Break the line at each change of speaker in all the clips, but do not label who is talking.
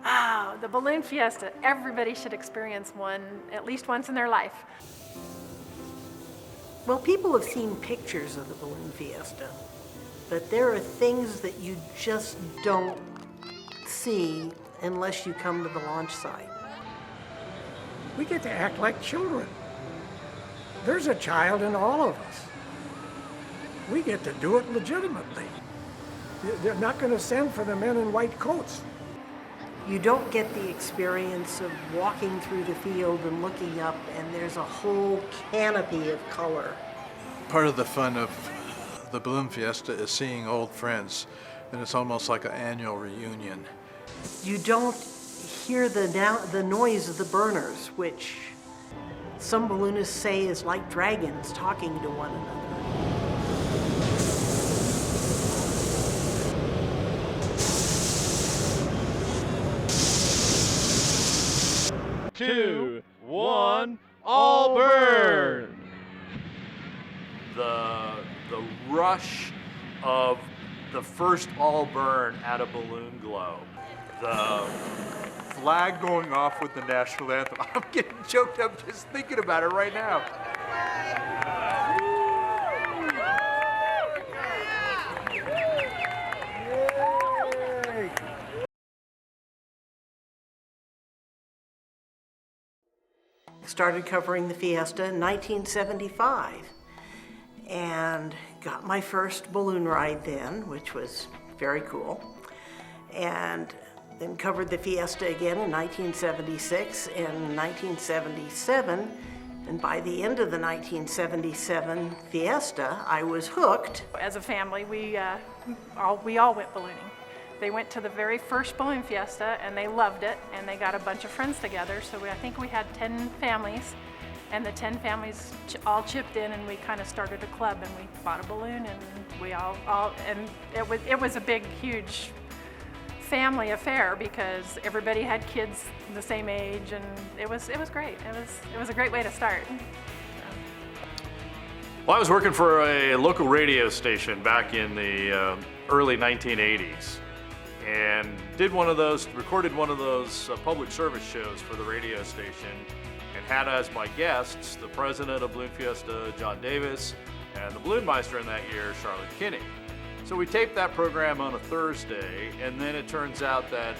Oh, the Balloon Fiesta. Everybody should experience one at least once in their life.
Well, people have seen pictures of the Balloon Fiesta, but there are things that you just don't see unless you come to the launch site.
We get to act like children. There's a child in all of us. We get to do it legitimately. They're not going to send for the men in white coats.
You don't get the experience of walking through the field and looking up, and there's a whole canopy of color.
Part of the fun of the Balloon Fiesta is seeing old friends, and it's almost like an annual reunion.
You don't hear the noise of the burners, which some balloonists say is like dragons talking to one another.
2, 1, all burn! The rush of the first all burn at a balloon globe. The flag going off with the national anthem. I'm getting choked up just thinking about it right now.
Started covering the Fiesta in 1975 and got my first balloon ride then, which was very cool. And then covered the Fiesta again in 1976 and 1977. And by the end of the 1977 Fiesta, I was hooked.
As a family, we all went ballooning. They went to the very first Balloon Fiesta and they loved it, and they got a bunch of friends together. So I think we had 10 families, and the 10 families all chipped in, and we kind of started a club, and we bought a balloon, and we all and it was a big, huge family affair because everybody had kids the same age, and it was great. It was a great way to start.
Well, I was working for a local radio station back in the early 1980s. And recorded one of those public service shows for the radio station, and had as my guests the president of Balloon Fiesta, John Davis, and the balloon meister in that year, Charlotte Kinney. So we taped that program on a Thursday, and then it turns out that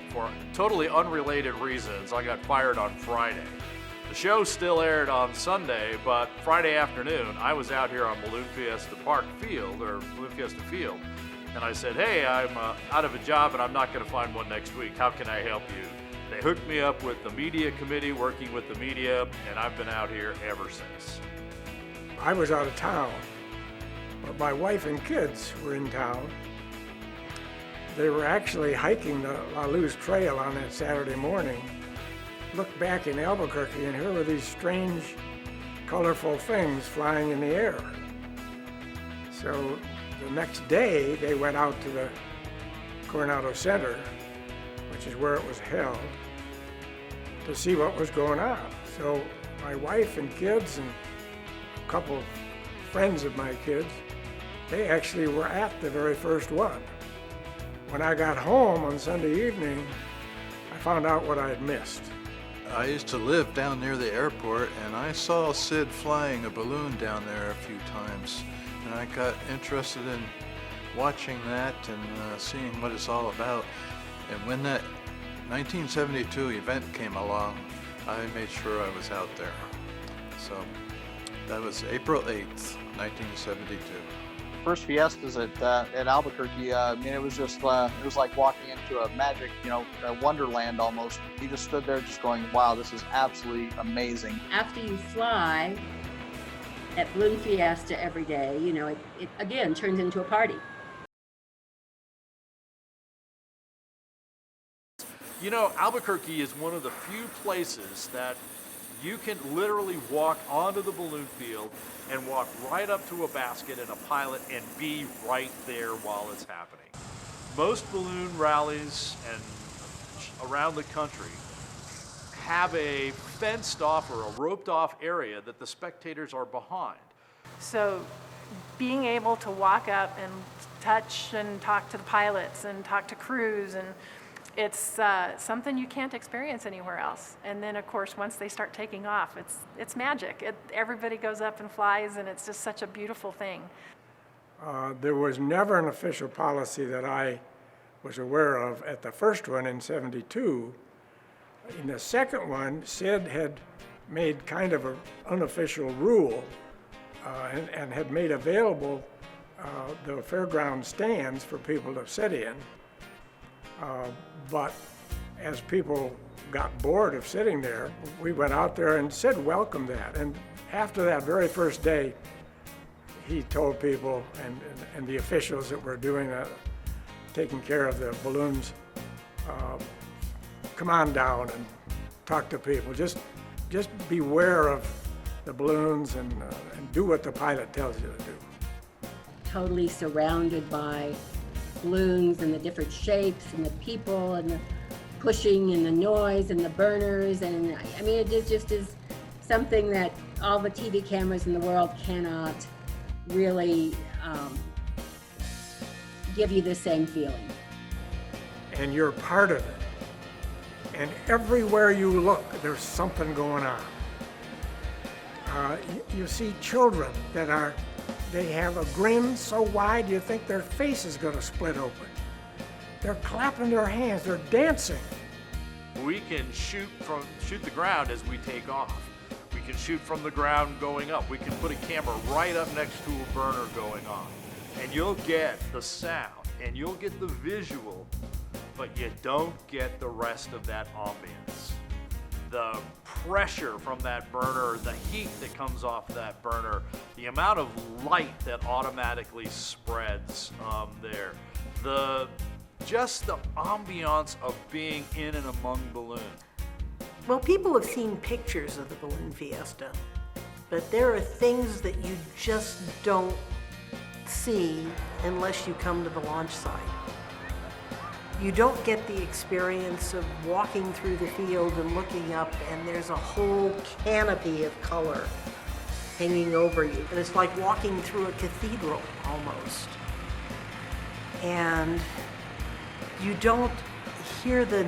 for totally unrelated reasons, I got fired on Friday. The show still aired on Sunday, but Friday afternoon, I was out here on Balloon Fiesta Field, and I said, hey, I'm out of a job and I'm not going to find one next week. How can I help you? They hooked me up with the media committee, working with the media, and I've been out here ever since.
I was out of town, but my wife and kids were in town. They were actually hiking the La Luz Trail on that Saturday morning. Looked back in Albuquerque, and here were these strange, colorful things flying in the air. So the next day, they went out to the Coronado Center, which is where it was held, to see what was going on. So my wife and kids and a couple of friends of my kids, they actually were at the very first one. When I got home on Sunday evening, I found out what I had missed.
I used to live down near the airport, and I saw Sid flying a balloon down there a few times. And I got interested in watching that and seeing what it's all about. And when that 1972 event came along, I made sure I was out there. So that was April 8th, 1972.
First Fiestas at Albuquerque, it was just, it was like walking into a magic, a wonderland almost. You just stood there just going, wow, this is absolutely amazing.
After you fly at Balloon Fiesta every day, it again turns into a party.
Albuquerque is one of the few places that you can literally walk onto the balloon field and walk right up to a basket and a pilot and be right there while it's happening. Most balloon rallies and around the country have a fenced off or a roped off area that the spectators are behind.
So being able to walk up and touch and talk to the pilots and talk to crews It's something you can't experience anywhere else. And then, of course, once they start taking off, it's magic. Everybody goes up and flies, and it's just such a beautiful thing.
There was never an official policy that I was aware of at the first one in '72. In the second one, Sid had made kind of an unofficial rule and had made available the fairground stands for people to sit in. But as people got bored of sitting there, we went out there and Sid welcomed that. And after that very first day, he told people and the officials that were doing taking care of the balloons, come on down and talk to people. Just beware of the balloons and do what the pilot tells you to do.
Totally surrounded by balloons and the different shapes and the people and the pushing and the noise and the burners. And I mean, it just is something that all the TV cameras in the world cannot really give you the same feeling.
And you're part of it. And everywhere you look, there's something going on. You see children they have a grin so wide you think their face is going to split open. They're clapping their hands, they're dancing.
We can shoot the ground as we take off. We can shoot from the ground going up. We can put a camera right up next to a burner going on. And you'll get the sound and you'll get the visual, but you don't get the rest of that ambience. The pressure from that burner, the heat that comes off that burner, the amount of light that automatically spreads there, just the ambiance of being in and among balloons.
Well, people have seen pictures of the Balloon Fiesta, but there are things that you just don't see unless you come to the launch site. You don't get the experience of walking through the field and looking up, and there's a whole canopy of color hanging over you. And it's like walking through a cathedral almost. And you don't hear the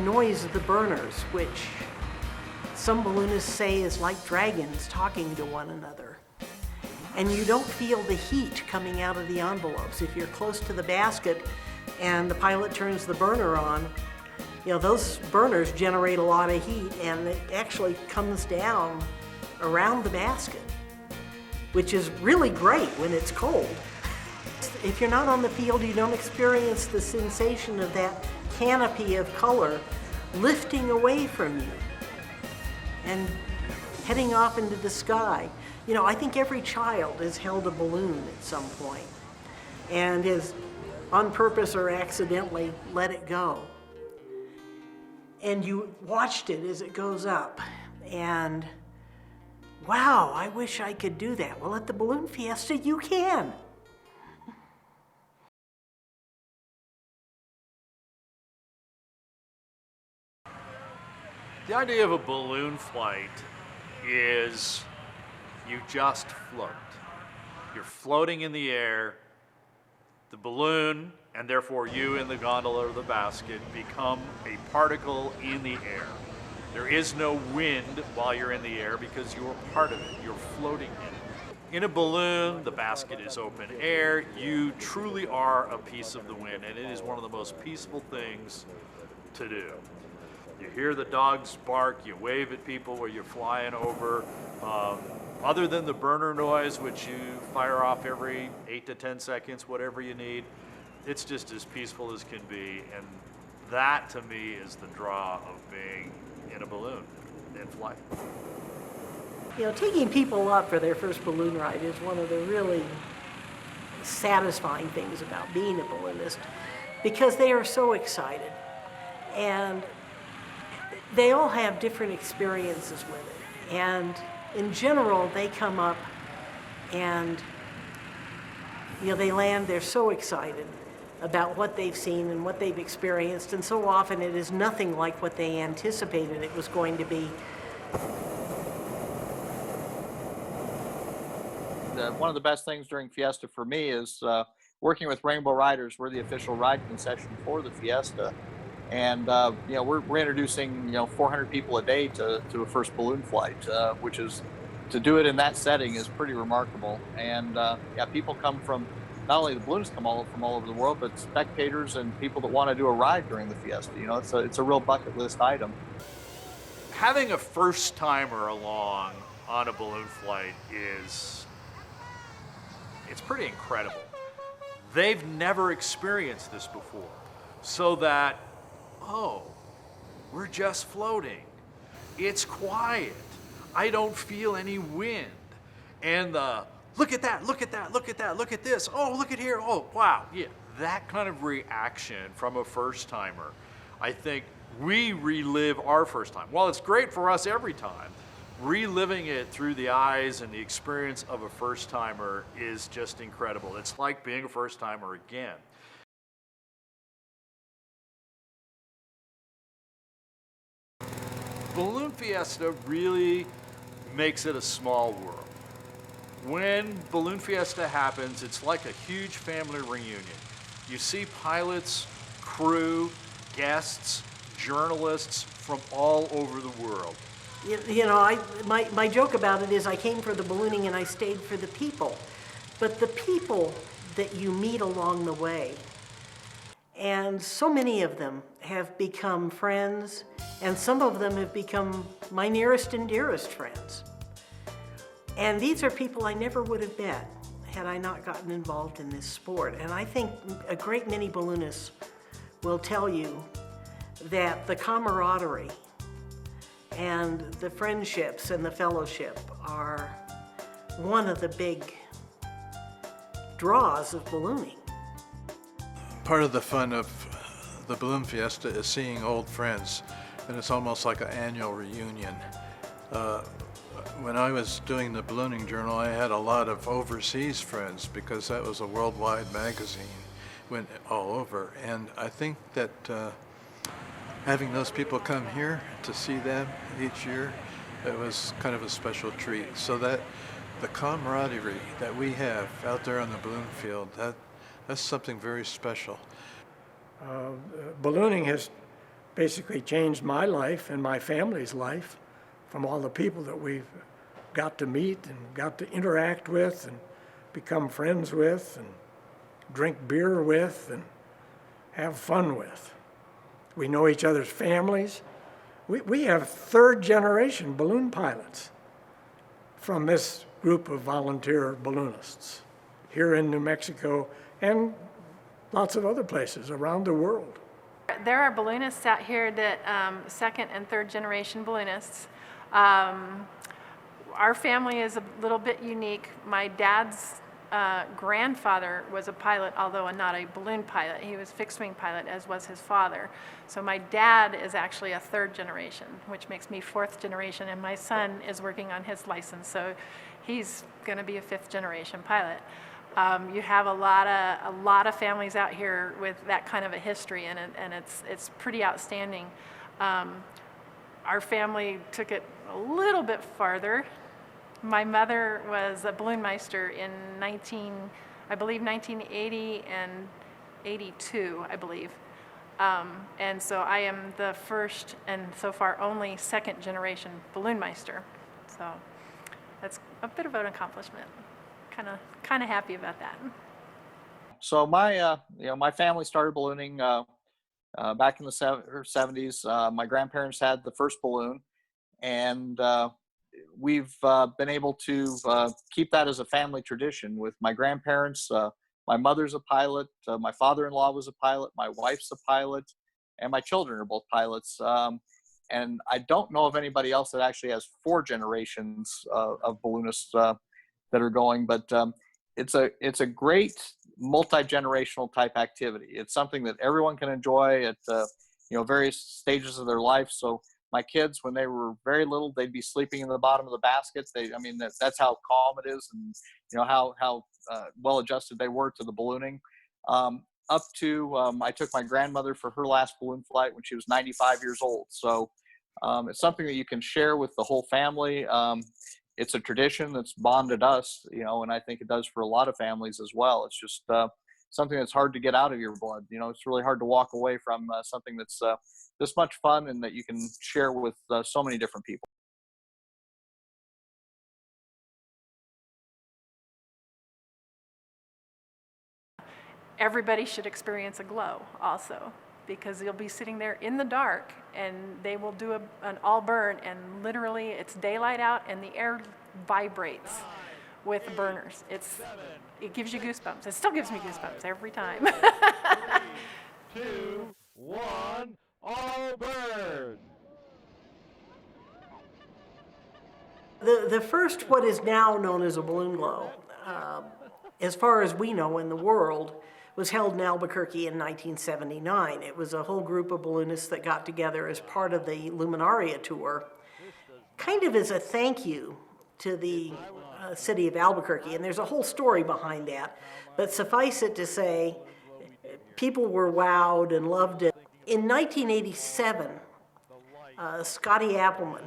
noise of the burners, which some balloonists say is like dragons talking to one another. And you don't feel the heat coming out of the envelopes. If you're close to the basket and the pilot turns the burner on, those burners generate a lot of heat, and it actually comes down around the basket, which is really great when it's cold. If you're not on the field, you don't experience the sensation of that canopy of color lifting away from you and heading off into the sky. I think every child has held a balloon at some point and has, on purpose or accidentally, let it go. And you watched it as it goes up, and wow, I wish I could do that. Well, at the Balloon Fiesta, you can.
The idea of a balloon flight is you just float. You're floating in the air. The balloon, and therefore you in the gondola or the basket, become a particle in the air. There is no wind while you're in the air because you're part of it. You're floating in it. In a balloon, the basket is open air. You truly are a piece of the wind, and it is one of the most peaceful things to do. You hear the dogs bark, you wave at people where you're flying over. Other than the burner noise, which you fire off every 8 to 10 seconds, whatever you need, it's just as peaceful as can be. And that, to me, is the draw of being in a balloon in flight.
Taking people up for their first balloon ride is one of the really satisfying things about being a balloonist, because they are so excited. And they all have different experiences with it. And in general, they come up and, they land, they're so excited about what they've seen and what they've experienced, and so often it is nothing like what they anticipated it was going to be.
One of the best things during Fiesta for me is working with Rainbow Riders. We're the official ride concession for the Fiesta. And we're introducing 400 people a day to a first balloon flight, which is, to do it in that setting is pretty remarkable. And yeah, people come from, not only the balloonists come all from all over the world, but spectators and people that want to do a ride during the fiesta. It's a real bucket list item.
Having a first timer along on a balloon flight it's pretty incredible. They've never experienced this before. So that, oh, we're just floating. It's quiet. I don't feel any wind. And look at that, look at that, look at that, look at this. Oh, look at here. Oh, wow. Yeah, that kind of reaction from a first timer, I think we relive our first time. While it's great for us every time, reliving it through the eyes and the experience of a first timer is just incredible. It's like being a first timer again. Balloon Fiesta really makes it a small world. When Balloon Fiesta happens, it's like a huge family reunion. You see pilots, crew, guests, journalists from all over the world.
My joke about it is I came for the ballooning and I stayed for the people. But the people that you meet along the way, and so many of them have become friends, and some of them have become my nearest and dearest friends. And these are people I never would have met had I not gotten involved in this sport. And I think a great many balloonists will tell you that the camaraderie and the friendships and the fellowship are one of the big draws of ballooning.
Part of the fun of the Balloon Fiesta is seeing old friends, and it's almost like an annual reunion. When I was doing the Ballooning Journal, I had a lot of overseas friends because that was a worldwide magazine, went all over. And I think that having those people come here to see them each year, it was kind of a special treat. So that the camaraderie that we have out there on the balloon field, that's something very special.
Ballooning has basically changed my life and my family's life, from all the people that we've got to meet and got to interact with and become friends with and drink beer with and have fun with. We know each other's families. We have third generation balloon pilots from this group of volunteer balloonists here in New Mexico and lots of other places around the world.
There are balloonists out here that second and third generation balloonists. Our family is a little bit unique. My dad's grandfather was a pilot, although not a balloon pilot. He was fixed wing pilot, as was his father. So my dad is actually a third generation, which makes me fourth generation, and my son is working on his license, so he's going to be a fifth generation pilot. You have a lot of families out here with that kind of a history, and it's pretty outstanding. Our family took it a little bit farther. My mother was a balloon meister in 1980 and 82, I believe. And so I am the first and so far only second generation balloon meister. So that's a bit of an accomplishment. Kind of happy about that.
So my family started ballooning back in the 70s. My grandparents had the first balloon, and we've been able to keep that as a family tradition with my grandparents. My mother's a pilot, my father-in-law was a pilot, my wife's a pilot, and my children are both pilots. And I don't know of anybody else that actually has four generations of balloonists that are going, but it's a great multi-generational type activity. It's something that everyone can enjoy at various stages of their life. So my kids, when they were very little, they'd be sleeping in the bottom of the baskets. That's how calm it is, and how well adjusted they were to the ballooning. Up to I took my grandmother for her last balloon flight when she was 95 years old. So it's something that you can share with the whole family. It's a tradition that's bonded us, and I think it does for a lot of families as well. It's just something that's hard to get out of your blood. You know, it's really hard to walk away from something that's this much fun and that you can share with so many different people.
Everybody should experience a glow also, because you'll be sitting there in the dark and they will do an all burn, and literally it's daylight out and the air vibrates with the burners. It gives you goosebumps. It still gives me goosebumps every time.
3, 2, 1, all burn!
The first, what is now known as a balloon glow, as far as we know in the world, was held in Albuquerque in 1979. It was a whole group of balloonists that got together as part of the Luminaria tour, kind of as a thank you to the city of Albuquerque. And there's a whole story behind that. But suffice it to say, people were wowed and loved it. In 1987, Scotty Appleman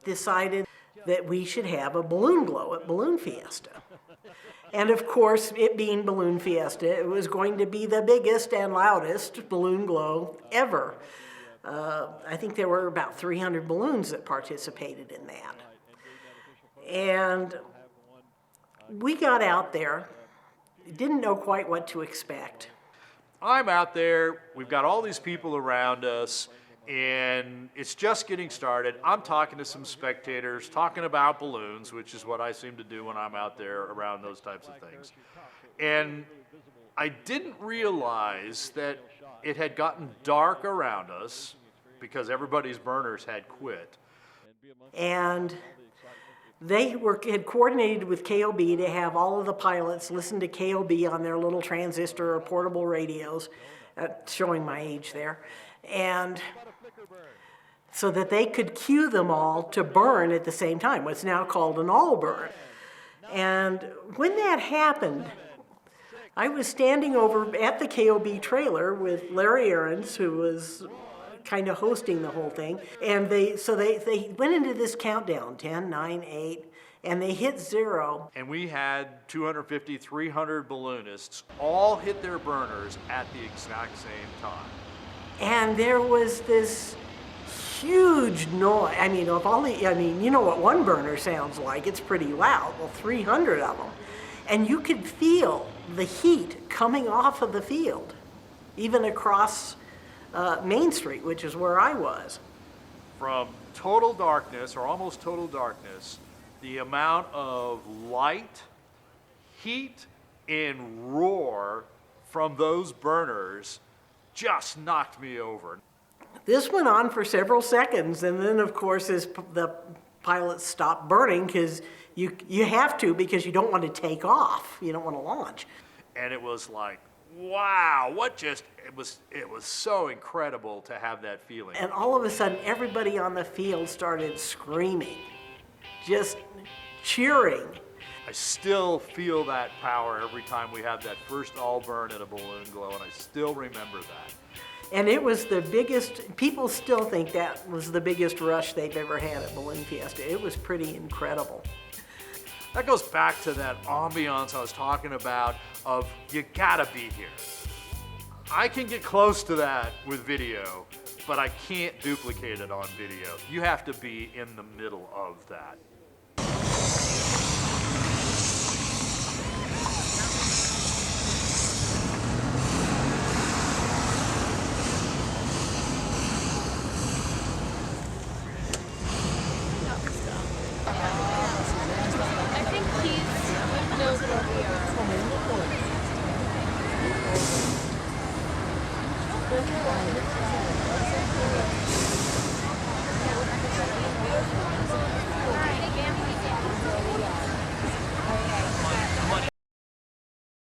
decided that we should have a balloon glow at Balloon Fiesta. And of course, it being Balloon Fiesta, it was going to be the biggest and loudest balloon glow ever. I think there were about 300 balloons that participated in that. And we got out there, didn't know quite what to expect.
I'm out there, we've got all these people around us, and it's just getting started. I'm talking to some spectators, talking about balloons, which is what I seem to do when I'm out there around those types of things. And I didn't realize that it had gotten dark around us because everybody's burners had quit.
And they had coordinated with KOB to have all of the pilots listen to KOB on their little transistor or portable radios, showing my age there, and so that they could cue them all to burn at the same time, what's now called an all burn. And when that happened, I was standing over at the KOB trailer with Larry Aarons, who was kind of hosting the whole thing, and they went into this countdown, 10, 9, 8, and they hit 0.
And we had 250, 300 balloonists all hit their burners at the exact same time.
And there was this huge noise. I mean, you know what one burner sounds like, it's pretty loud. Well, 300 of them. And you could feel the heat coming off of the field, even across Main Street, which is where I was.
From total darkness, or almost total darkness, the amount of light, heat, and roar from those burners just knocked me over.
This went on for several seconds, and then, of course, as the pilots stopped burning, because you have to, because you don't want to take off. You don't want to launch.
And it was like, wow, it was so incredible to have that feeling.
And all of a sudden, everybody on the field started screaming, just cheering.
I still feel that power every time we have that first all burn at a balloon glow, and I still remember that.
And it was the biggest, people still think that was the biggest rush they've ever had at Balloon Fiesta. It was pretty incredible.
That goes back to that ambiance I was talking about of you gotta be here. I can get close to that with video, but I can't duplicate it on video. You have to be in the middle of that.
I think he knows where we are.